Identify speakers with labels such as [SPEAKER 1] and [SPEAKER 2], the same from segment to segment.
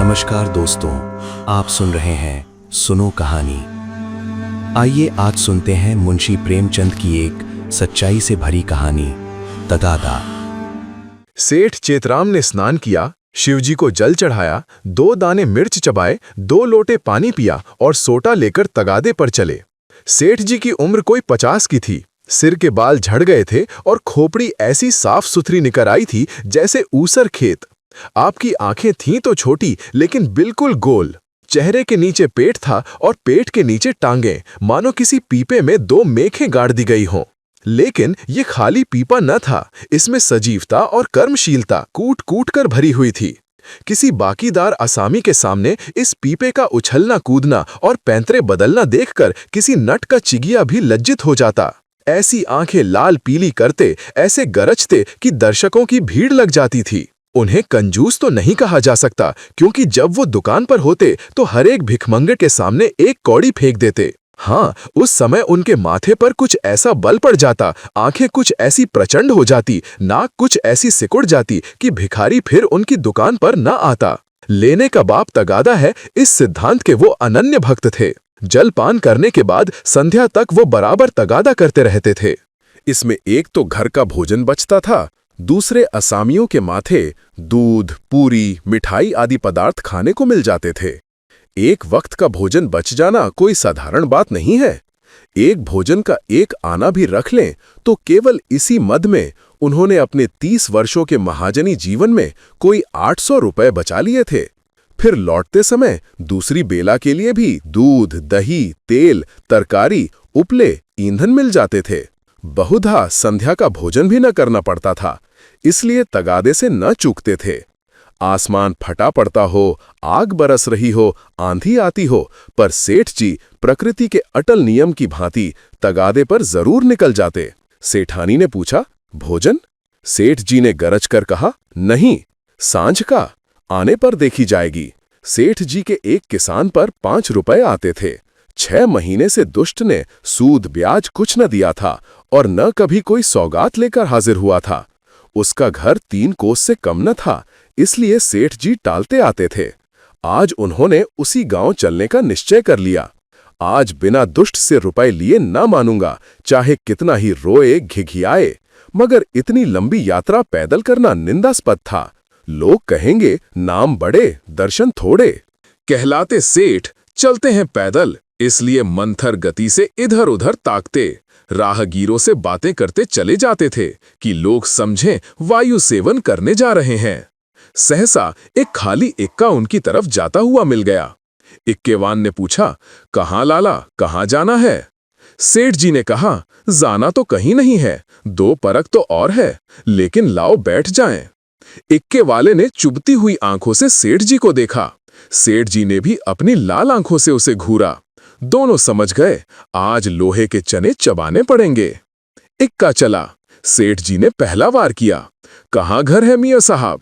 [SPEAKER 1] नमस्कार दोस्तों, आप सुन रहे हैं सुनो कहानी। आइए आज सुनते हैं मुंशी प्रेमचंद की एक सच्चाई से भरी कहानी, तगादा।
[SPEAKER 2] सेठ चेतराम ने स्नान किया, शिवजी को जल चढ़ाया, 2 दाने मिर्च चबाए, 2 लोटे पानी पिया और सोटा लेकर तगादे पर चले। सेठ जी की उम्र कोई 50 की थी। सिर के बाल झड़ गए थे और खोपड़ी ऐसी साफ सुथरी निकर आई थी जैसे ऊसर खेत। आपकी आंखें थीं तो छोटी लेकिन बिल्कुल गोल। चेहरे के नीचे पेट था और पेट के नीचे टांगें, मानो किसी पीपे में 2 मेखें गाड़ दी गई हों। लेकिन ये खाली पीपा न था, इसमें सजीवता और कर्मशीलता कूट कूट कर भरी हुई थी। किसी बाकीदार असामी के सामने इस पीपे का उछलना कूदना और पैंतरे बदलना देखकर किसी नट का चिगिया भी लज्जित हो जाता। ऐसी आंखें लाल पीली करते, ऐसे गरजते कि दर्शकों की भीड़ लग जाती थी। उन्हें कंजूस तो नहीं कहा जा सकता, क्योंकि जब वो दुकान पर होते तो हर एक भिखमंगे के सामने 1 कौड़ी फेंक देते। हाँ, उस समय उनके माथे पर कुछ ऐसा बल पड़ जाता, आंखें कुछ ऐसी प्रचंड हो जाती, नाक कुछ ऐसी सिकुड़ जाती कि भिखारी फिर उनकी दुकान पर न आता। लेने का बाप तगादा है, इस सिद्धांत के वो अनन्य भक्त थे। जलपान करने के बाद संध्या तक वो बराबर तगादा करते रहते थे। इसमें एक तो घर का भोजन बचता था, दूसरे असामियों के माथे दूध, पूरी, मिठाई आदि पदार्थ खाने को मिल जाते थे। एक वक्त का भोजन बच जाना कोई साधारण बात नहीं है। एक भोजन का 1 आना भी रख लें तो केवल इसी मद में उन्होंने अपने 30 वर्षों के महाजनी जीवन में कोई 800 रुपए बचा लिए थे। फिर लौटते समय दूसरी बेला के लिए भी दूध, दही, तेल, तरकारी, उपले, ईंधन मिल जाते थे। बहुधा संध्या का भोजन भी न करना पड़ता था, इसलिए तगादे से न चूकते थे। आसमान फटा पड़ता हो, आग बरस रही हो, आंधी आती हो, पर सेठ जी प्रकृति के अटल नियम की भांति तगादे पर जरूर निकल जाते। सेठानी ने पूछा, भोजन? सेठ जी ने गरज कर कहा, नहीं, सांझ का, आने पर देखी जाएगी। सेठ जी के एक किसान पर 5 रुपए आते थे। 6 महीने से दुष्ट ने सूद ब्याज कुछ न दिया था और न कभी कोई सौगात लेकर हाजिर हुआ था। उसका घर 3 कोस से कम न था, इसलिए सेठ जी टालते आते थे। आज उन्होंने उसी गांव चलने का निश्चय कर लिया। आज बिना दुष्ट से रुपए लिए न मानूंगा, चाहे कितना ही रोए घिघियाए। मगर इतनी लंबी यात्रा पैदल करना निंदास्पद था। लोग कहेंगे नाम बड़े, दर्शन थोड़े। कहलाते सेठ, चलते हैं पैदल, इसलिए मंथर गति से इधर उधर ताकते, राहगीरों से बातें करते चले जाते थे कि लोग समझें वायु सेवन करने जा रहे हैं। सहसा एक खाली इक्का उनकी तरफ जाता हुआ मिल गया। इक्केवान ने पूछा, कहाँ लाला, कहाँ जाना है? सेठ जी ने कहा, जाना तो कहीं नहीं है, 2 परख तो और है, लेकिन लाओ बैठ जाएं। इक्के वाले ने चुभती हुई आंखों से सेठ जी को देखा। सेठ जी ने भी अपनी लाल आंखों से उसे घूरा। दोनों समझ गए, आज लोहे के चने चबाने पड़ेंगे। इक्का चला। सेठ जी ने पहला वार किया, कहाँ घर है मियां साहब?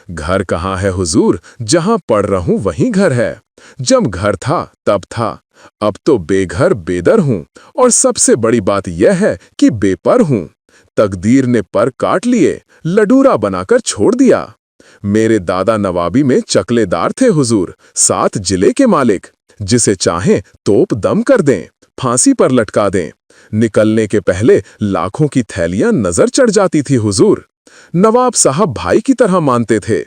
[SPEAKER 2] घर कहाँ है हुजूर, जहां पढ़ रहूं वहीं घर है। जब घर था तब था, अब तो बेघर बेदर हूं, और सबसे बड़ी बात यह है कि बेपर हूं। तकदीर ने पर काट लिए, लडूरा बनाकर छोड़ दिया। मेरे दादा नवाबी में चकलेदार थे हुजूर, 7 जिले के मालिक। जिसे चाहें तोप दम कर दें, फांसी पर लटका दें। निकलने के पहले लाखों की थैलियां नजर चढ़ जाती थी हुजूर। नवाब साहब भाई की तरह मानते थे।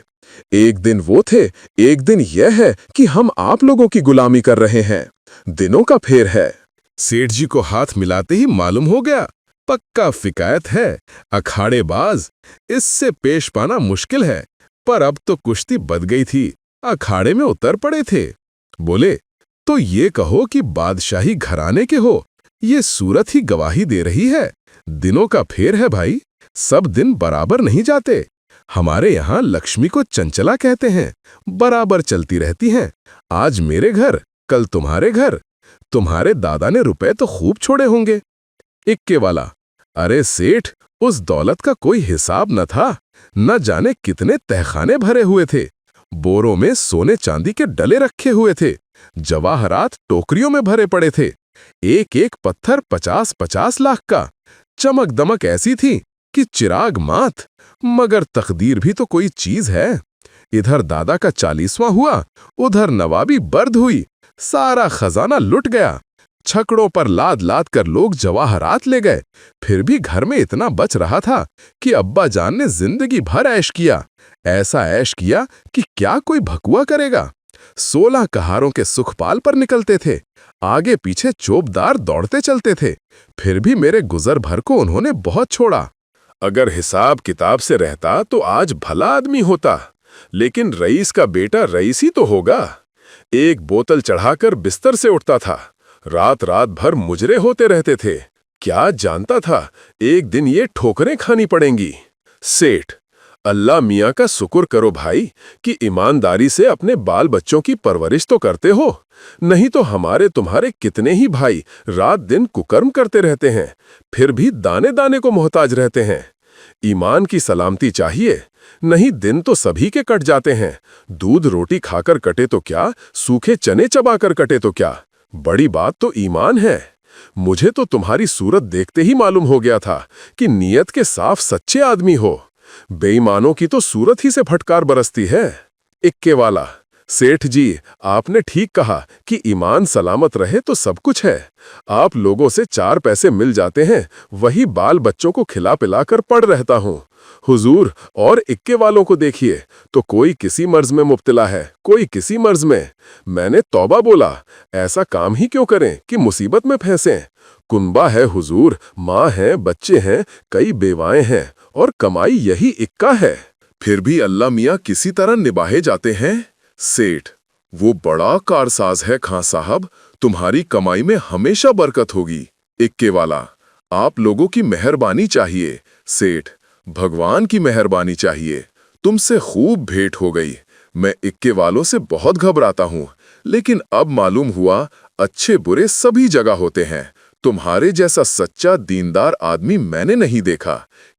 [SPEAKER 2] एक दिन वो थे, एक दिन यह है कि हम आप लोगों की गुलामी कर रहे हैं। दिनों का फेर है। सेठ जी को हाथ मिलाते ही मालूम हो गया, पक्का फिकायत है, अखाड़ेबाज। इससे पेश पाना मुश्किल है, पर अब तो कुश्ती बद गई थी, अखाड़े में उतर पड़े थे। बोले, तो ये कहो कि बादशाही घराने के हो, ये सूरत ही गवाही दे रही है। दिनों का फेर है भाई, सब दिन बराबर नहीं जाते। हमारे यहाँ लक्ष्मी को चंचला कहते हैं, बराबर चलती रहती हैं। आज मेरे घर, कल तुम्हारे घर। तुम्हारे दादा ने रुपए तो खूब छोड़े होंगे। इक्के वाला, अरे सेठ, उस दौलत का कोई हिसाब न था, न जाने कितने तहखाने भरे हुए थे। बोरों में सोने चांदी के डले रखे हुए थे, जवाहरात टोकरियों में भरे पड़े थे। एक एक पत्थर 50-50 लाख का। चमक दमक ऐसी थी कि चिराग मात। मगर तकदीर भी तो कोई चीज है। इधर दादा का 40वां हुआ, उधर नवाबी बर्द हुई। सारा खजाना लुट गया। छकड़ों पर लाद लाद कर लोग जवाहरात ले गए। फिर भी घर में इतना बच रहा था कि अब्बा जान ने जिंदगी भर ऐश किया। ऐसा ऐश किया कि क्या कोई भकुआ करेगा। 16 कहारों के सुखपाल पर निकलते थे। आगे पीछे चोपदार दौड़ते चलते थे। फिर भी मेरे गुजर भर को उन्होंने बहुत छोड़ा। अगर हिसाब किताब से रहता तो आज भला आदमी होता, लेकिन रईस का बेटा रईस ही तो होगा। एक बोतल चढ़ाकर बिस्तर से उठता था। रात रात भर मुजरे होते रहते थे। क्या जानता था एक दिन ये ठोकरें खानी पड़ेंगी। सेठ, अल्लाह मियाँ का शुक्र करो भाई कि ईमानदारी से अपने बाल बच्चों की परवरिश तो करते हो, नहीं तो हमारे तुम्हारे कितने ही भाई रात दिन कुकर्म करते रहते हैं, फिर भी दाने दाने को मोहताज रहते हैं। ईमान की सलामती चाहिए, नहीं दिन तो सभी के कट जाते हैं। दूध रोटी खाकर कटे तो क्या, सूखे चने चबाकर कटे तो क्या, बड़ी बात तो ईमान है। मुझे तो तुम्हारी सूरत देखते ही मालूम हो गया था कि नीयत के साफ सच्चे आदमी हो। बेईमानों की तो सूरत ही से फटकार बरसती है। इक्के वाला, सेठ जी आपने ठीक कहा कि ईमान सलामत रहे तो सब कुछ है। आप लोगों से 4 पैसे मिल जाते हैं, वही बाल बच्चों को खिला पिलाकर पड़ रहता हूँ। हुजूर और इक्के वालों को देखिए तो कोई किसी मर्ज में मुब्तला है, कोई किसी मर्ज में। मैंने तौबा बोला, ऐसा काम ही क्यों करें कि मुसीबत में फंसें। कुनबा है हुजूर, माँ है, बच्चे हैं, कई बेवाएं हैं और कमाई यही इक्का है। फिर भी अल्लाह मियाँ किसी तरह निभाए जाते हैं। सेठ, वो बड़ा कारसाज है खां साहब, तुम्हारी कमाई में हमेशा बरकत होगी। इक्के वाला, आप लोगों की मेहरबानी चाहिए। सेठ, भगवान की मेहरबानी चाहिए। तुमसे खूब भेंट हो गई। मैं इक्के वालों से बहुत घबराता हूँ, लेकिन अब मालूम हुआ अच्छे बुरे सभी जगह होते हैं। तुम्हारे जैसा सच्चा दीनदार आदमी मैंने नहीं देखा।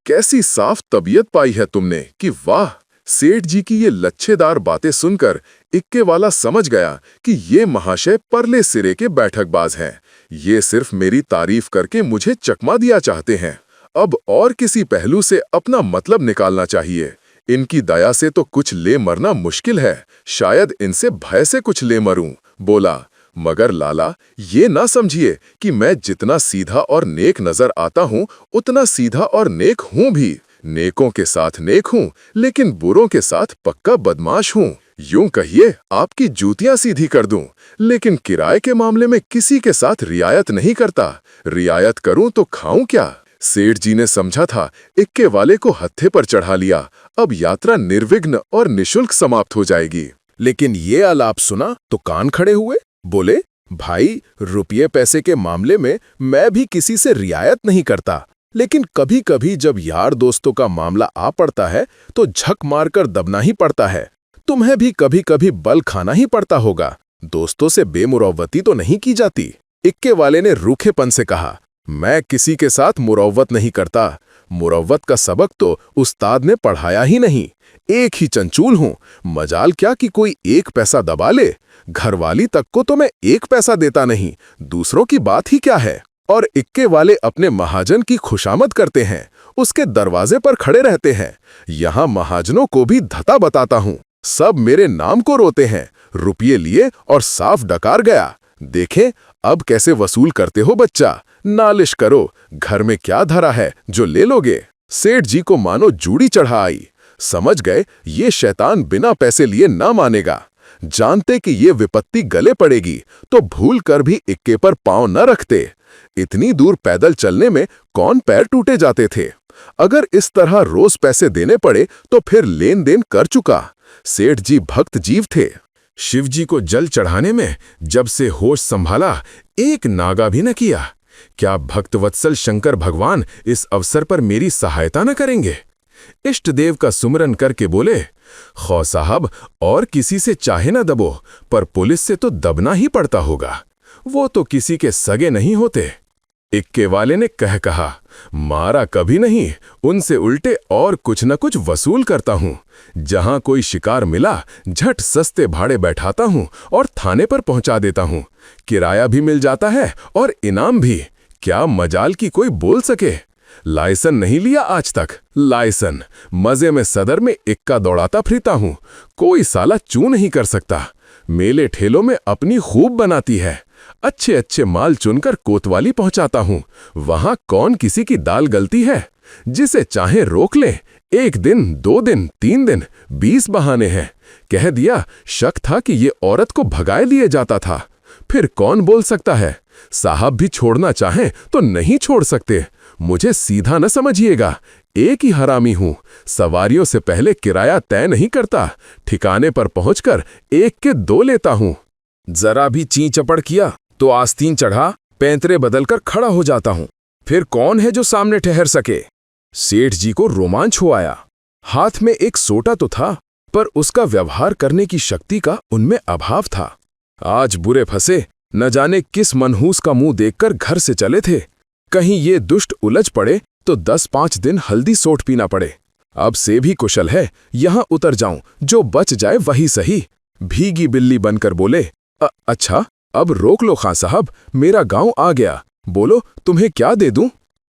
[SPEAKER 2] कैसी साफ तबीयत पाई है तुमने कि वाह। सेठ जी की ये लच्छेदार बातें सुनकर इक्के वाला समझ गया कि ये महाशय परले सिरे के बैठकबाज हैं। ये सिर्फ मेरी तारीफ करके मुझे चकमा दिया चाहते हैं। अब और किसी पहलू से अपना मतलब निकालना चाहिए। इनकी दया से तो कुछ ले मरना मुश्किल है, शायद इनसे भय से कुछ ले मरूं। बोला, मगर लाला ये ना समझिए कि मैं जितना सीधा और नेक नजर आता हूँ उतना सीधा और नेक हूँ भी। नेकों के साथ नेक हूँ, लेकिन बुरों के साथ पक्का बदमाश हूँ। यूं कहिए आपकी जूतियां सीधी कर दूं, लेकिन किराए के मामले में किसी के साथ रियायत नहीं करता। रियायत करूं तो खाऊं क्या। सेठ जी ने समझा था इक्के वाले को हत्थे पर चढ़ा लिया, अब यात्रा निर्विघ्न और निशुल्क समाप्त हो जाएगी। लेकिन ये आलाप सुना तो कान खड़े हुए। बोले, भाई रुपये पैसे के मामले में मैं भी किसी से रियायत नहीं करता, लेकिन कभी कभी जब यार दोस्तों का मामला आ पड़ता है तो झक मारकर दबना ही पड़ता है। तुम्हें भी कभी कभी बल खाना ही पड़ता होगा। दोस्तों से बेमुरव्वती तो नहीं की जाती। इक्के वाले ने रूखेपन से कहा, मैं किसी के साथ मुरव्वत नहीं करता। मुरव्वत का सबक तो उस्ताद ने पढ़ाया ही नहीं। एक ही चंचूल हूं, मजाल क्या कि कोई 1 पैसा दबा ले। घरवाली तक को तो मैं 1 पैसा देता नहीं, दूसरों की बात ही क्या है। और इक्के वाले अपने महाजन की खुशामद करते हैं, उसके दरवाजे पर खड़े रहते हैं। यहां महाजनों को भी धता बताता हूं, सब मेरे नाम को रोते हैं। रुपये लिए और साफ डकार गया। देखें अब कैसे वसूल करते हो बच्चा। नालिश करो, घर में क्या धरा है जो ले लोगे। सेठ जी को मानो जूड़ी चढ़ा आई। समझ गए ये शैतान बिना पैसे लिए ना मानेगा। जानते कि ये विपत्ति गले पड़ेगी तो भूल कर भी इक्के पर पांव न रखते। इतनी दूर पैदल चलने में कौन पैर टूटे जाते थे। अगर इस तरह रोज पैसे देने पड़े तो फिर लेन देन कर चुका। सेठ जी भक्त जीव थे। शिव जी को जल चढ़ाने में जब से होश संभाला एक नागा भी न किया। क्या भक्तवत्सल शंकर भगवान इस अवसर पर मेरी सहायता न करेंगे। इष्ट देव का सुमरन करके बोले, खौ साहब और किसी से चाहे न दबो, पर पुलिस से तो दबना ही पड़ता होगा, वो तो किसी के सगे नहीं होते। इक्के वाले ने कहा, मारा कभी नहीं, उनसे उल्टे और कुछ न कुछ वसूल करता हूं। जहां कोई शिकार मिला झट सस्ते भाड़े बैठाता हूं और थाने पर पहुंचा देता हूं। किराया भी मिल जाता है और इनाम भी। क्या मजाल की कोई बोल सके। लाइसन नहीं लिया आज तक। लाइसन मजे में सदर में इक्का दौड़ाता फिरता हूँ, कोई साला चू नहीं कर सकता। मेले ठेलों में अपनी खूब बनाती है, अच्छे अच्छे माल चुनकर कोतवाली पहुंचाता हूँ। वहां कौन किसी की दाल गलती है? जिसे चाहे रोक ले, 1 दिन 2 दिन 3 दिन 20 बहाने हैं। कह दिया, शक था कि ये औरत को भगाए लिए जाता था। फिर कौन बोल सकता है? साहब भी छोड़ना चाहें तो नहीं छोड़ सकते। मुझे सीधा न समझिएगा, एक ही हरामी हूं। सवारियों से पहले किराया तय नहीं करता, ठिकाने पर पहुंचकर 1 के 2 लेता हूं। जरा भी ची चपड़ किया तो आस्तीन चढ़ा पैंतरे बदलकर खड़ा हो जाता हूं। फिर कौन है जो सामने ठहर सके? सेठ जी को रोमांच हो आया। हाथ में एक सोटा तो था, पर उसका व्यवहार करने की शक्ति का उनमें अभाव था। आज बुरे फंसे, न जाने किस मनहूस का मुंह देखकर घर से चले थे। कहीं ये दुष्ट उलझ पड़े तो 10-5 दिन हल्दी सोट पीना पड़े। अब से भी कुशल है यहां उतर जाऊं, जो बच जाए वही सही। भीगी बिल्ली बनकर बोले, अच्छा अब रोक लो खां साहब, मेरा गांव आ गया, बोलो तुम्हें क्या दे दूं?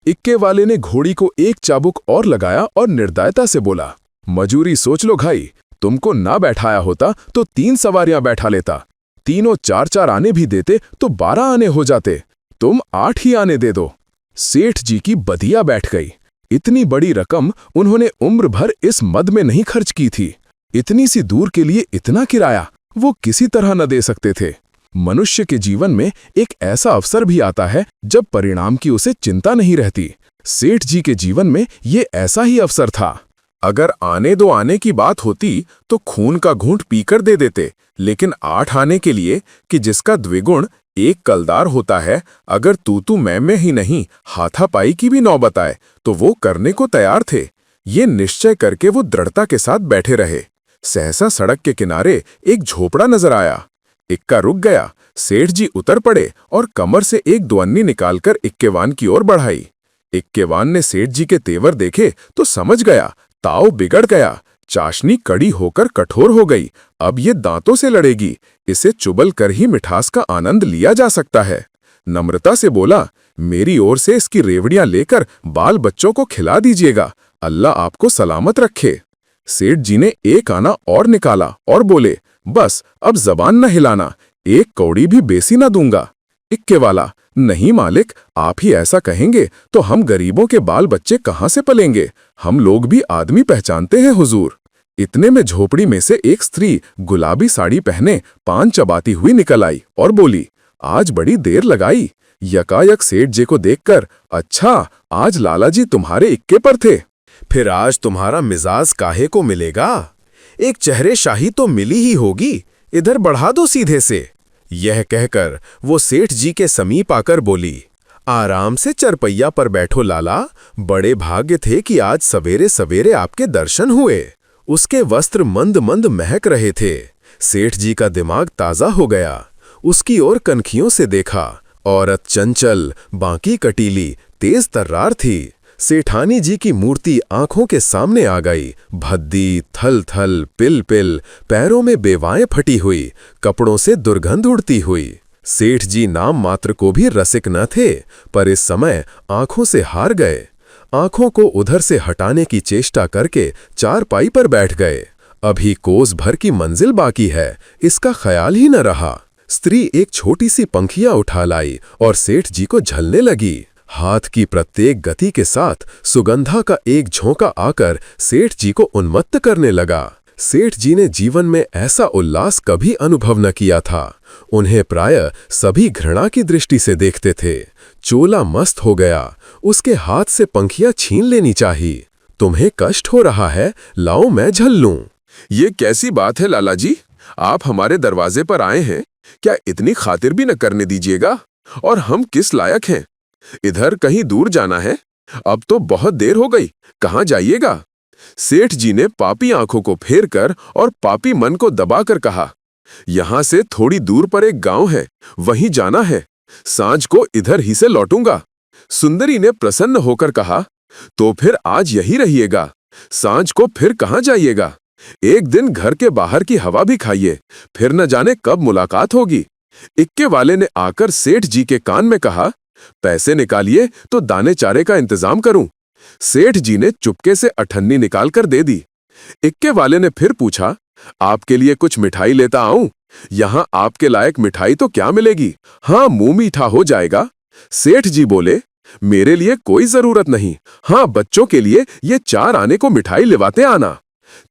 [SPEAKER 2] इक्के वाले ने घोड़ी को एक चाबुक और लगाया और निर्दयता से बोला, मजूरी सोच लो भाई, तुमको ना बैठाया होता तो 3 सवारियां बैठा लेता। तीनों 4-4 आने भी देते तो 12 आने हो जाते, तुम 8 ही आने दे दो। सेठ जी की बदिया बैठ गई। इतनी बड़ी रकम उन्होंने उम्र भर इस मद में नहीं खर्च की थी। इतनी सी दूर के लिए इतना किराया वो किसी तरह न दे सकते थे। मनुष्य के जीवन में एक ऐसा अवसर भी आता है जब परिणाम की उसे चिंता नहीं रहती। सेठ जी के जीवन में ये ऐसा ही अवसर था। अगर आने दो आने की बात होती तो खून का घूंट पीकर दे देते, लेकिन 8 आने के लिए कि जिसका द्विगुण 1 कलदार होता है, अगर तू मैं ही नहीं हाथापाई की भी नौबत आए तो वो करने को तैयार थे। ये निश्चय करके वो दृढ़ता के साथ बैठे रहे। सहसा सड़क के किनारे एक झोपड़ा नजर आया। इक्का रुक गया। सेठ जी उतर पड़े और कमर से एक दुअन्नी निकालकर इक्केवान की ओर बढ़ाई। इक्केवान ने सेठ जी के तेवर देखे तो समझ गया ताव बिगड़ गया। चाशनी कड़ी होकर कठोर हो गई। अब ये दांतों से लड़ेगी, इसे चुबल कर ही मिठास का आनंद लिया जा सकता है। नम्रता से बोला, मेरी ओर से इसकी रेवड़ियां लेकर बाल बच्चों को खिला दीजिएगा, अल्लाह आपको सलामत रखे। सेठ जी ने एक आना और निकाला और बोले, बस अब जबान न हिलाना, 1 कौड़ी भी बेसी न दूंगा। इक्के वाला, नहीं मालिक, आप ही ऐसा कहेंगे तो हम गरीबों के बाल बच्चे कहाँ से पलेंगे? हम लोग भी आदमी पहचानते हैं हुजूर। इतने में झोपड़ी में से एक स्त्री गुलाबी साड़ी पहने पान चबाती हुई निकल आई और बोली, आज बड़ी देर लगाई। यकायक सेठ जी को देखकर, अच्छा आज लाला जी तुम्हारे इक्के पर थे, फिर आज तुम्हारा मिजाज काहे को मिलेगा? एक चेहरे शाही तो मिली ही होगी, इधर बढ़ा दो सीधे से। यह कहकर वो सेठ जी के समीप आकर बोली, आराम से चरपैया पर बैठो लाला, बड़े भाग्य थे कि आज सवेरे सवेरे आपके दर्शन हुए। उसके वस्त्र मंद मंद महक रहे थे। सेठ जी का दिमाग ताजा हो गया। उसकी ओर कनखियों से देखा। औरत चंचल, बांकी कटीली, तेज तर्रार थी। सेठानी जी की मूर्ति आंखों के सामने आ गई। भद्दी, थल थल, पिल पिल, पैरों में बेवाएं फटी हुई, कपड़ों से दुर्गंध उड़ती हुई। सेठ जी नाम मात्र को भी रसिक न थे, पर इस समय आंखों से हार गए। आंखों को उधर से हटाने की चेष्टा करके चारपाई पर बैठ गए। अभी कोस भर की मंजिल बाकी है, इसका ख्याल ही न रहा। स्त्री एक छोटी सी पंखिया उठा लाई और सेठ जी को झलने लगी। हाथ की प्रत्येक गति के साथ सुगंधा का एक झोंका आकर सेठ जी को उन्मत्त करने लगा। सेठ जी ने जीवन में ऐसा उल्लास कभी अनुभव न किया था। उन्हें प्रायः सभी घृणा की दृष्टि से देखते थे। चोला मस्त हो गया। उसके हाथ से पंखिया छीन लेनी चाहिए। तुम्हें कष्ट हो रहा है, लाओ मैं झल लूं। ये कैसी बात है लाला जी, आप हमारे दरवाजे पर आए हैं, क्या इतनी खातिर भी न करने दीजिएगा? और हम किस लायक हैं? इधर कहीं दूर जाना है? अब तो बहुत देर हो गई, कहाँ जाइएगा? सेठ जी ने पापी आंखों को फेर कर और पापी मन को दबाकर कहा, यहां से थोड़ी दूर पर एक गांव है, वहीं जाना है। सांझ को इधर ही से लौटूंगा। सुंदरी ने प्रसन्न होकर कहा, तो फिर आज यही रहिएगा, सांझ को फिर कहाँ जाइएगा? एक दिन घर के बाहर की हवा भी खाइए, फिर न जाने कब मुलाकात होगी। इक्के वाले ने आकर सेठ जी के कान में कहा, पैसे निकालिए तो दाने चारे का इंतजाम करूं। सेठ जी ने चुपके से अठन्नी निकालकर दे दी। इक्के वाले ने फिर पूछा, आपके लिए कुछ मिठाई लेता आऊं? यहां आपके लायक मिठाई तो क्या मिलेगी? हाँ, मुंह मीठा हो जाएगा। सेठ जी बोले, मेरे लिए कोई जरूरत नहीं। हाँ, बच्चों के लिए ये 4 आने को मिठाई लिवाते आना।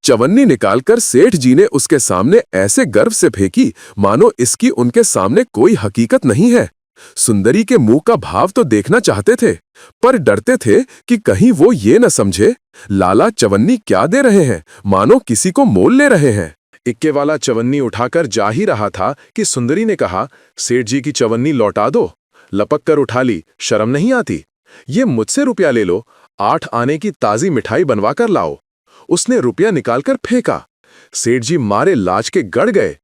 [SPEAKER 2] चवन्नी निकालकर सेठ जी ने उसके सामने ऐसे गर्व से फेंकी मानो इसकी उनके सामने कोई हकीकत नहीं है। सुंदरी के मुंह का भाव तो देखना चाहते थे, पर डरते थे कि कहीं वो ये न समझे लाला चवन्नी क्या दे रहे हैं, मानो किसी को मोल ले रहे हैं। इक्के वाला चवन्नी उठाकर जा ही रहा था कि सुंदरी ने कहा, सेठ जी की चवन्नी लौटा दो। लपक कर उठा ली, शर्म नहीं आती? ये मुझसे रुपया ले लो, 8 आने की ताजी मिठाई बनवा कर लाओ। उसने रुपया निकालकर फेंका। सेठ जी मारे लाज के गड़ गए।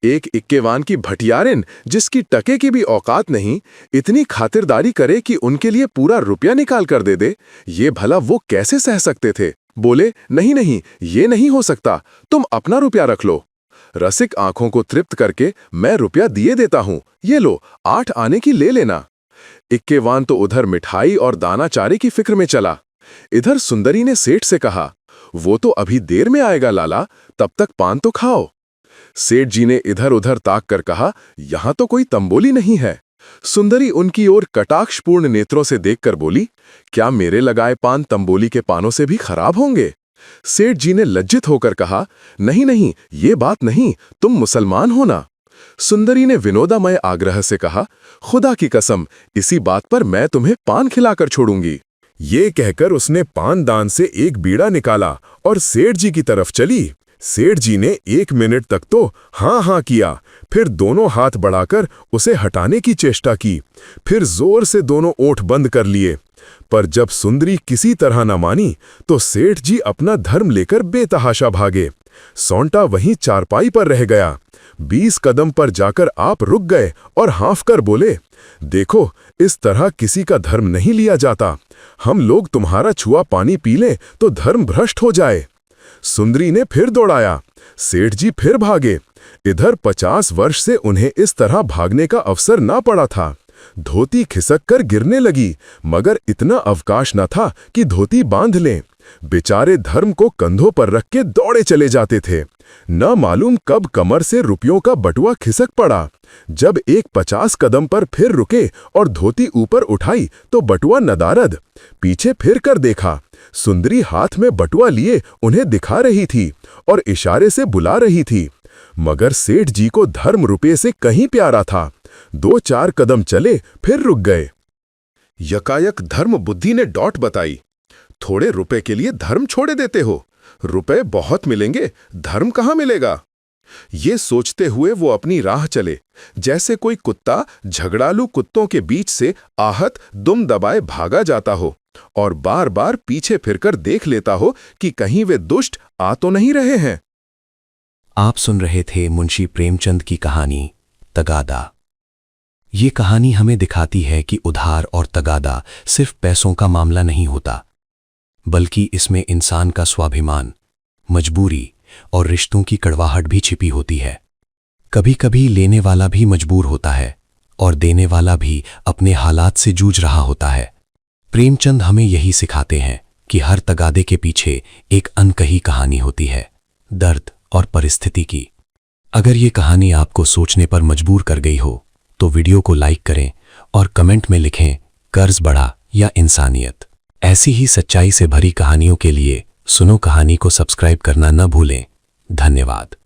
[SPEAKER 2] एक इक्केवान की भटियारिन, जिसकी टके की भी औकात नहीं, इतनी खातिरदारी करे कि उनके लिए पूरा रुपया निकाल कर दे दे, ये भला वो कैसे सह सकते थे? बोले, नहीं नहीं, ये नहीं हो सकता, तुम अपना रुपया रख लो। रसिक आंखों को तृप्त करके, मैं रुपया दिए देता हूं, ये लो, 8 आने की ले लेना। इक्केवान तो उधर मिठाई और दाना चारे की फिक्र में चला। इधर सुंदरी ने सेठ से कहा, वो तो अभी देर में आएगा लाला, तब तक पान तो खाओ। सेठ जी ने इधर उधर ताक कर कहा, यहां तो कोई तंबोली नहीं है। सुंदरी उनकी ओर कटाक्षपूर्ण नेत्रों से देखकर बोली, क्या मेरे लगाए पान तंबोली के पानों से भी खराब होंगे? सेठ जी ने लज्जित होकर कहा, नहीं नहीं, ये बात नहीं, तुम मुसलमान हो ना। सुंदरी ने विनोदामय आग्रह से कहा, खुदा की कसम, इसी बात पर मैं तुम्हें पान खिलाकर छोड़ूंगी। ये कहकर उसने पान दान से एक बीड़ा निकाला और सेठ जी की तरफ चली। सेठ जी ने 1 मिनट तक तो हाँ हाँ किया, फिर दोनों हाथ बढ़ाकर उसे हटाने की चेष्टा की, फिर जोर से दोनों ओंठ बंद कर लिए। पर जब सुंदरी किसी तरह न मानी तो सेठ जी अपना धर्म लेकर बेतहाशा भागे। सौंटा वहीं चारपाई पर रह गया। 20 कदम पर जाकर आप रुक गए और हाँफ कर बोले, देखो, इस तरह किसी का धर्म नहीं लिया जाता। हम लोग तुम्हारा छुआ पानी पी लें तो धर्म भ्रष्ट हो जाए। सुंदरी ने फिर दौड़ाया। सेठ जी फिर भागे। इधर 50 वर्ष से उन्हें इस तरह भागने का अवसर ना पड़ा था। धोती खिसक कर गिरने लगी, मगर इतना अवकाश न था कि धोती बांध लें। बेचारे धर्म को कंधों पर रख के दौड़े चले जाते थे। न मालूम कब कमर से रुपयों का बटुआ खिसक पड़ा। जब एक 50 कदम पर फिर रुके और धोती ऊपर उठाई तो बटुआ नदारद। पीछे फिर कर देखा, सुंदरी हाथ में बटुआ लिए उन्हें दिखा रही थी और इशारे से बुला रही थी। मगर सेठ जी को धर्म रुपये से कहीं प्यारा था। 2-4 कदम चले, फिर रुक गए। यकायक धर्म बुद्धि ने डॉट बताई, थोड़े रुपए के लिए धर्म छोड़े देते हो? रुपए बहुत मिलेंगे, धर्म कहाँ मिलेगा? ये सोचते हुए वो अपनी राह चले, जैसे कोई कुत्ता झगड़ालू कुत्तों के बीच से आहत दुम दबाए भागा जाता हो और बार बार पीछे फिरकर देख लेता हो कि कहीं वे दुष्ट आ तो नहीं रहे हैं।
[SPEAKER 1] आप सुन रहे थे मुंशी प्रेमचंद की कहानी तगादा। ये कहानी हमें दिखाती है कि उधार और तगादा सिर्फ पैसों का मामला नहीं होता, बल्कि इसमें इंसान का स्वाभिमान, मजबूरी और रिश्तों की कड़वाहट भी छिपी होती है। कभी कभी लेने वाला भी मजबूर होता है और देने वाला भी अपने हालात से जूझ रहा होता है। प्रेमचंद हमें यही सिखाते हैं कि हर तगादे के पीछे एक अनकही कहानी होती है, दर्द और परिस्थिति की। अगर ये कहानी आपको सोचने पर मजबूर कर गई हो तो वीडियो को लाइक करें और कमेंट में लिखें, कर्ज बढ़ा या इंसानियत। ऐसी ही सच्चाई से भरी कहानियों के लिए सुनो कहानी को सब्सक्राइब करना न भूलें। धन्यवाद।